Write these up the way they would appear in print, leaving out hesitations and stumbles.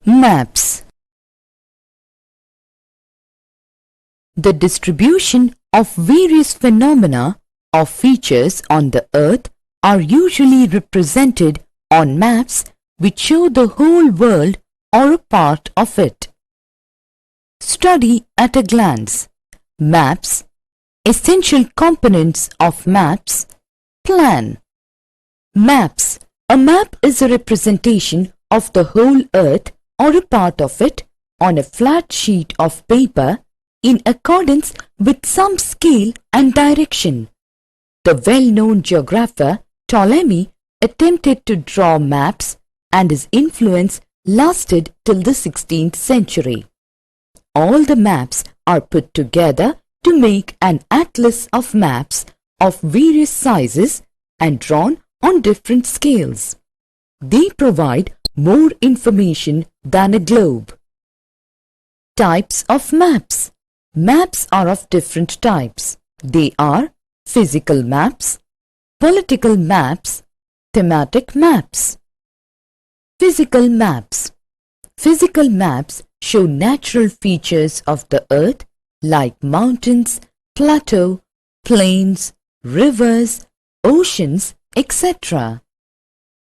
Maps. The distribution of various phenomena or features on the earth are usually represented on maps which show the whole world or a part of it. Study at a glance. Maps. Essential components of maps. Plan. Maps. A map is a representation of the whole earth or a part of it on a flat sheet of paper in accordance with some scale and direction. The well-known geographer Ptolemy attempted to draw maps, and his influence lasted till the 16th century. All the maps are put together to make an atlas of maps of various sizes and drawn on different scales. They provide more information than a globe. Types of maps. Maps are of different types. They are physical maps, political maps, thematic maps. Physical maps. Physical maps show natural features of the earth like mountains, plateaux, plains, rivers, oceans, etc.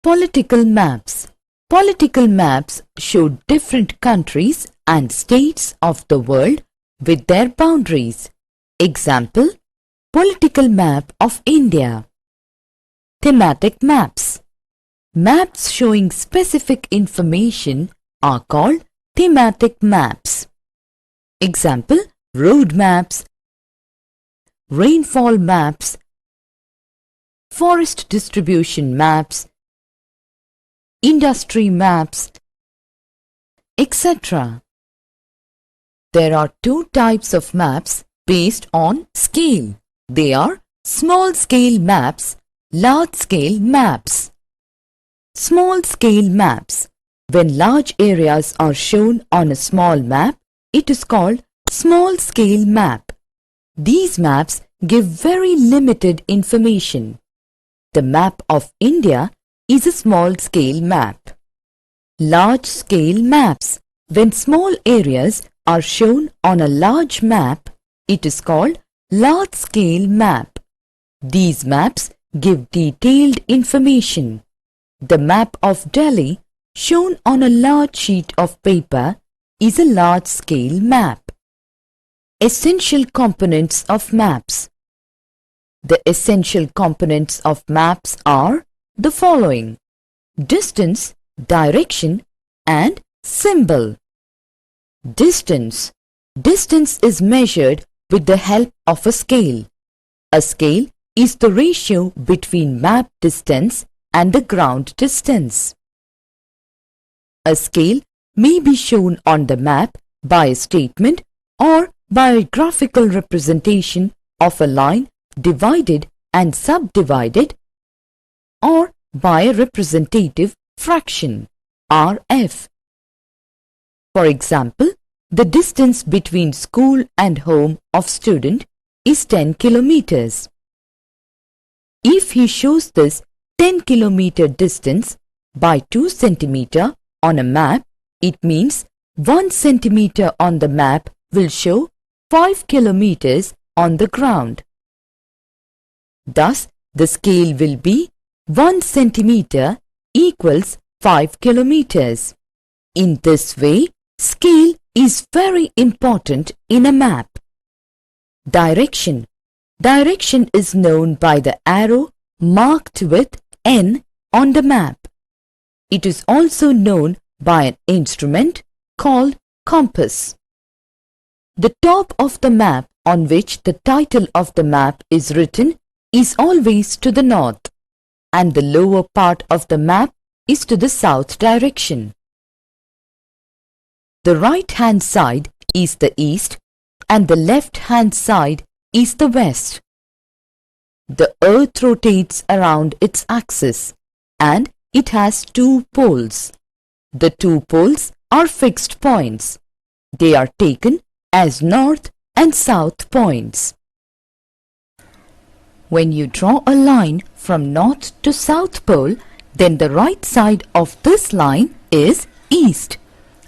Political maps. Political maps show different countries and states of the world with their boundaries. Example, political map of India. Thematic maps. Maps showing specific information are called thematic maps. Example, road maps, rainfall maps, forest distribution maps, industry maps, etc. There are two types of maps based on scale. They are small-scale maps, large-scale maps. Small-scale maps. When large areas are shown on a small map, it is called small-scale map. These maps give very limited information. The map of India is a small-scale map. Large-scale maps. When small areas are shown on a large map, it is called large-scale map. These maps give detailed information. The map of Delhi, shown on a large sheet of paper, is a large-scale map. Essential components of maps. The essential components of maps are the following: distance, direction, and symbol. Distance. Distance is measured with the help of a scale. A scale is the ratio between map distance and the ground distance. A scale may be shown on the map by a statement or by a graphical representation of a line divided and subdivided, or by a representative fraction, RF. For example, the distance between school and home of student is 10 kilometers. If he shows this 10 kilometer distance by 2 centimeter on a map, it means 1 centimeter on the map will show 5 kilometers on the ground. Thus, the scale will be 1 centimeter equals 5 kilometers. In this way, scale is very important in a map. Direction. Direction is known by the arrow marked with N on the map. It is also known by an instrument called compass. The top of the map on which the title of the map is written is always to the north, and the lower part of the map is to the south direction. The right-hand side is the east and the left-hand side is the west. The earth rotates around its axis and it has two poles. The two poles are fixed points. They are taken as north and south points. When you draw a line from north to south pole, then the right side of this line is east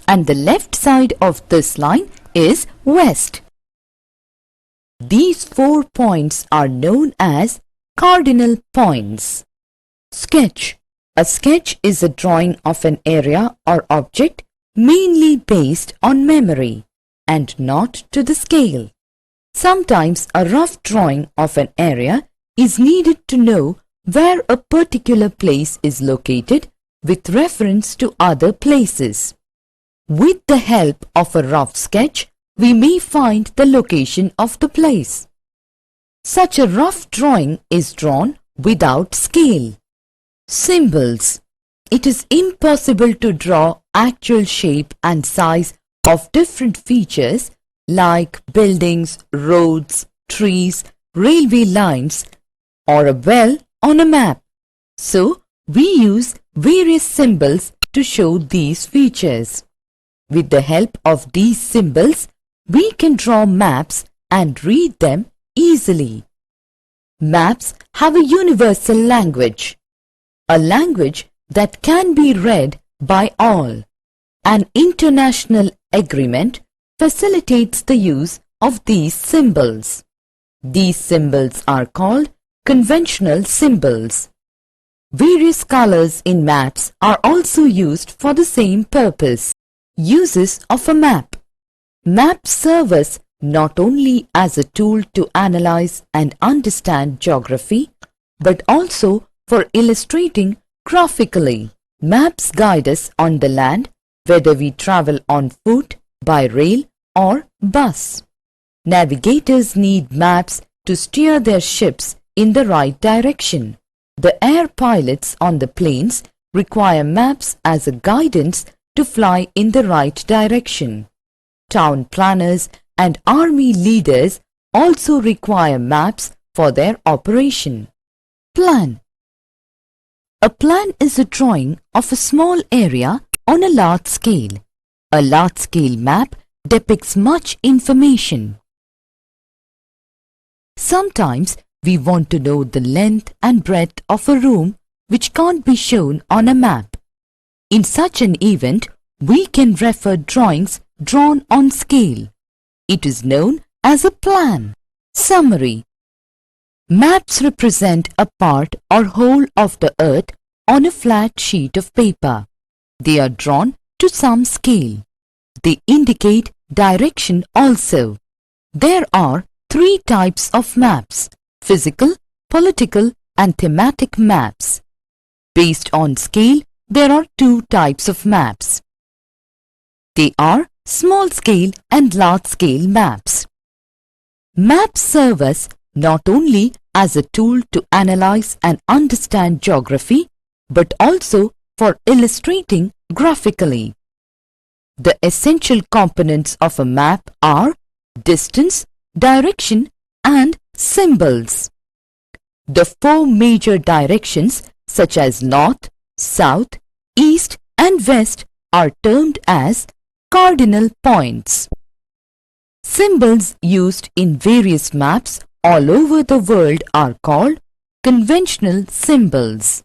and the left side of this line is west. These 4 points are known as cardinal points. Sketch. A sketch is a drawing of an area or object mainly based on memory and not to the scale. Sometimes a rough drawing of an area is needed to know where a particular place is located with reference to other places. With the help of a rough sketch, we may find the location of the place. Such a rough drawing is drawn without scale. Symbols. It is impossible to draw actual shape and size of different features like buildings, roads, trees, railway lines, or a well on a map. So, we use various symbols to show these features. With the help of these symbols, we can draw maps and read them easily. Maps have a universal language, a language that can be read by all. An international agreement facilitates the use of these symbols. These symbols are called conventional symbols. Various colors in maps are also used for the same purpose. Uses of a map. Maps serve us not only as a tool to analyze and understand geography, but also for illustrating graphically. Maps guide us on the land, whether we travel on foot, by rail, or bus. Navigators need maps to steer their ships in the right direction. The air pilots on the planes require maps as a guidance to fly in the right direction. Town planners and army leaders also require maps for their operation. Plan. A plan is a drawing of a small area on a large scale. A large-scale map depicts much information. Sometimes we want to know the length and breadth of a room which can't be shown on a map. In such an event, we can refer drawings drawn on scale. It is known as a plan. Summary. Maps represent a part or whole of the earth on a flat sheet of paper. They are drawn to some scale. They indicate direction also. There are 3 types of maps: physical, political, and thematic maps. Based on scale, there are 2 types of maps. They are small-scale and large-scale maps. Maps serve us not only as a tool to analyze and understand geography, but also for illustrating graphically. The essential components of a map are distance, direction, and symbols. The 4 major directions such as north, south, east, and west are termed as cardinal points. Symbols used in various maps all over the world are called conventional symbols.